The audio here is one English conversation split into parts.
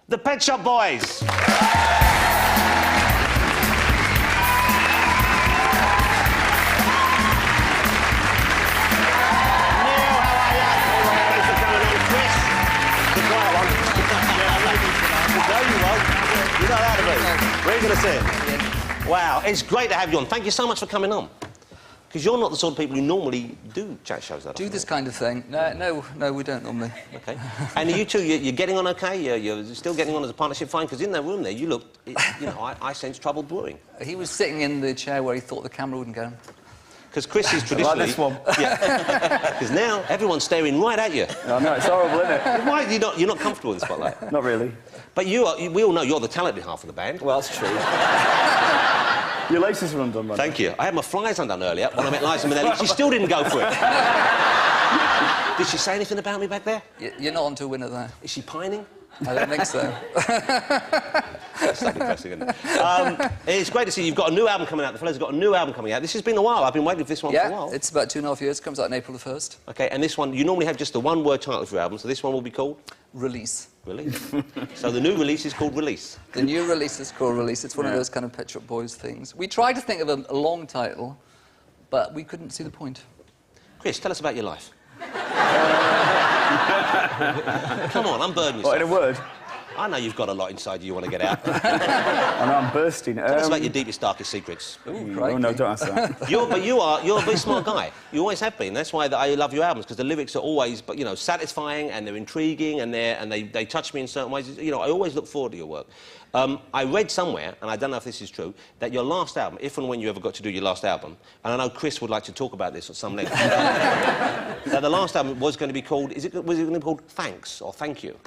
The Pet Shop Boys. Where are you going to sit? Wow, it's great to have you on. Thank you so much for coming on. Because you're not the sort of people who normally do chat shows. Do this kind of thing? No, we don't normally. OK. And you two, you're getting on OK? You're still getting on as a partnership fine? Because in that room there, you looked, you know, I sense trouble brewing. He was sitting in the chair where he thought the camera wouldn't go. Because Chris is traditionally... like this one. Yeah. Because now everyone's staring right at you. No, it's horrible, isn't it? Why are you're not comfortable in the spotlight? Not really. But we all know you're the talented half of the band. Well, that's true. Your laces were undone, man. Thank you. I had my flies undone earlier when I met Liza Minnelli. She still didn't go for it. Did she say anything about me back there? You're not onto a winner there. Is she pining? I don't think so. That's so depressing, isn't it? It's great to see you've got a new album coming out. The fellas have got a new album coming out. This has been a while. I've been waiting for this one for a while. Yeah, it's about 2.5 years. Comes out on April the 1st. OK, and this one, you normally have just the one-word title for your album, so this one will be called? Release. Release. So the new release is called Release. The new release is called Release. It's one of those kind of Pet Shop Boys things. We tried to think of a long title, but we couldn't see the point. Chris, tell us about your life. Come on, unburden yourself. What, in a word? I know you've got a lot inside you want to get out. I know, I'm bursting. Tell us about your deepest, darkest secrets. Ooh, Oh, no, don't answer that. You're a very smart guy. You always have been. That's why I love your albums, because the lyrics are always, you know, satisfying and they're intriguing and they touch me in certain ways. You know, I always look forward to your work. I read somewhere, and I don't know if this is true, that your last album, if and when you ever got to do your last album, and I know Chris would like to talk about this at some length, that the last album was going to be called, was it going to be called Thanks or Thank You?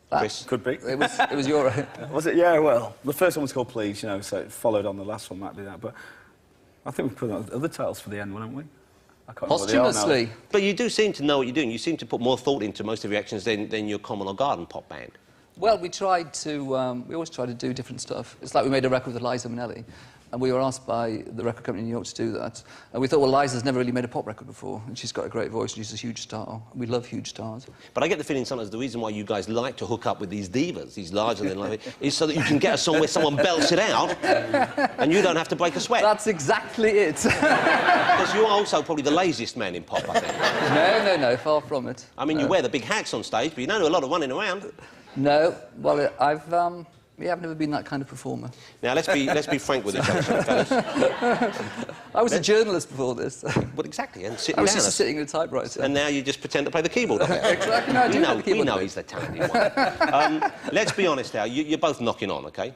Chris? Could be. It was your... Was it? Yeah, well, the first one was called Please, you know, so it followed on the last one, might be that, but I think we put on other titles for the end, wouldn't we? I can't remember what they are now. Posthumously. But you do seem to know what you're doing. You seem to put more thought into most of your actions than your Common or Garden pop band. Well, we tried to... we always try to do different stuff. It's like we made a record with Liza Minnelli, and we were asked by the record company in New York to do that. And we thought, well, Liza's never really made a pop record before, and she's got a great voice, and she's a huge star. We love huge stars. But I get the feeling sometimes the reason why you guys like to hook up with these divas, these larger-than-life, is so that you can get a song where someone belts it out, and you don't have to break a sweat. That's exactly it. Because you are also probably the laziest man in pop, I think. No, far from it. I mean, you wear the big hats on stage, but you don't do a lot of running around. No, well, I've never been that kind of performer. Now, let's be frank with each other, fellas. I was a journalist before this. Well, exactly, and sitting I was down. just sitting at a typewriter. And now you just pretend to play the keyboard. Exactly, no, I do play the keyboard. We know he's the talented one. Let's be honest now, you're both knocking on, OK?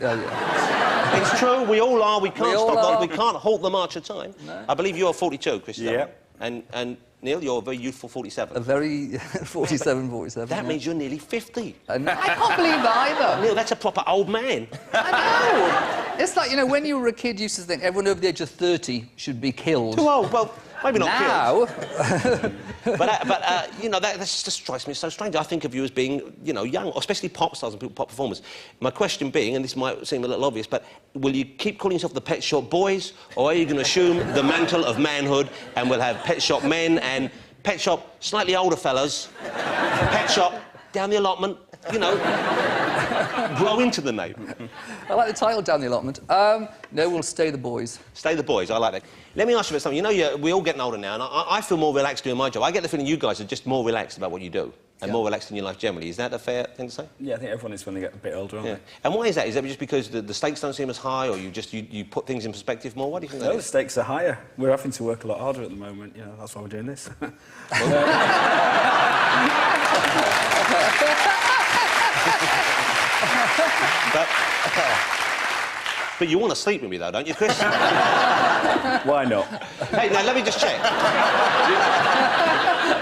Yeah. It's true, we all are, we can't all stop, are. we can't halt the march of time. No. I believe you're 42, Chris. Yeah. And Neil, you're a very youthful 47. A very 47. That means you're nearly 50. I can't believe that either. Neil, that's a proper old man. I know. It's like, you know, when you were a kid, you used to think everyone over the age of 30 should be killed. Too old, well, maybe not now... killed. But you know, that just strikes me as so strange. I think of you as being, you know, young, especially pop stars and pop performers. My question being, and this might seem a little obvious, but will you keep calling yourself the Pet Shop Boys, or are you going to assume the mantle of manhood and we'll have Pet Shop Men and Pet Shop slightly older fellas, Pet Shop down the allotment, you know, grow into the name? I like the title, Down the Allotment. No, we'll stay the boys. Stay the boys, I like that. Let me ask you about something. You know, we're all getting older now, and I feel more relaxed doing my job. I get the feeling you guys are just more relaxed about what you do, and more relaxed in your life generally. Is that a fair thing to say? Yeah, I think everyone is when they get a bit older, aren't they? And why is that? Is that just because the stakes don't seem as high, or you put things in perspective more? Why do you think that No, the is? stakes are higher. We're having to work a lot harder at the moment, you know, that's why we're doing this. But you want to sleep with me, though, don't you, Chris? Why not? Hey, now, let me just check.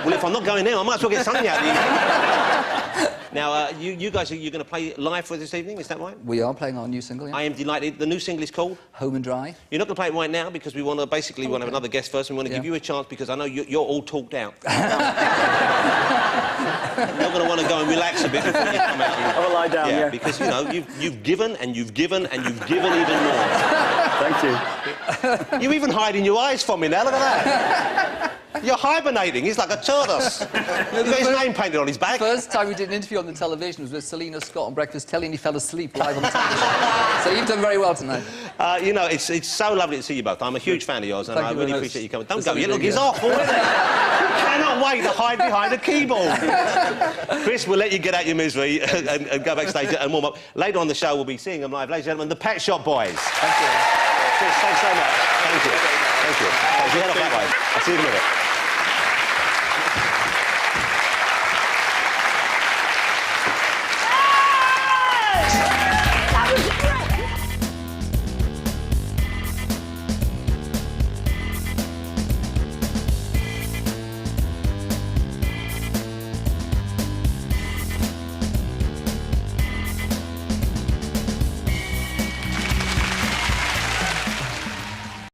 Well, if I'm not going there, I might as well get something out of you. Now, you guys, you're going to play live for this evening, is that right? We are playing our new single, yeah. I Am Delighted. The new single is called? Home and Dry. You're not going to play it right now because we want to basically want to have another guest first. And we want to give you a chance because I know you're all talked out. You're going to want to go and relax a bit before you come out. Have a lie down, yeah. Because, you know, you've given and you've given and you've given even more. Thank you. You're even hiding your eyes from me now, look at that. You're hibernating. He's like a tortoise. He's got his name painted on his back. First time we did an interview on the television was with Selena Scott on Breakfast Telly, and he fell asleep live on the television. So you've done very well tonight. You know, it's so lovely to see you both. I'm a huge fan of yours, and Thank I you really very much. appreciate you coming. Don't That's go what yet. we Look, do, he's yeah. off already. Cannot wait to hide behind a keyboard. Chris, we'll let you get out your misery and go backstage and warm up. Later on the show, we'll be seeing them live. Ladies and gentlemen, the Pet Shop Boys. Thank you. Chris, thanks so much. Thank you. Thank you. Thank you. Head off that way. I'll see you in a minute.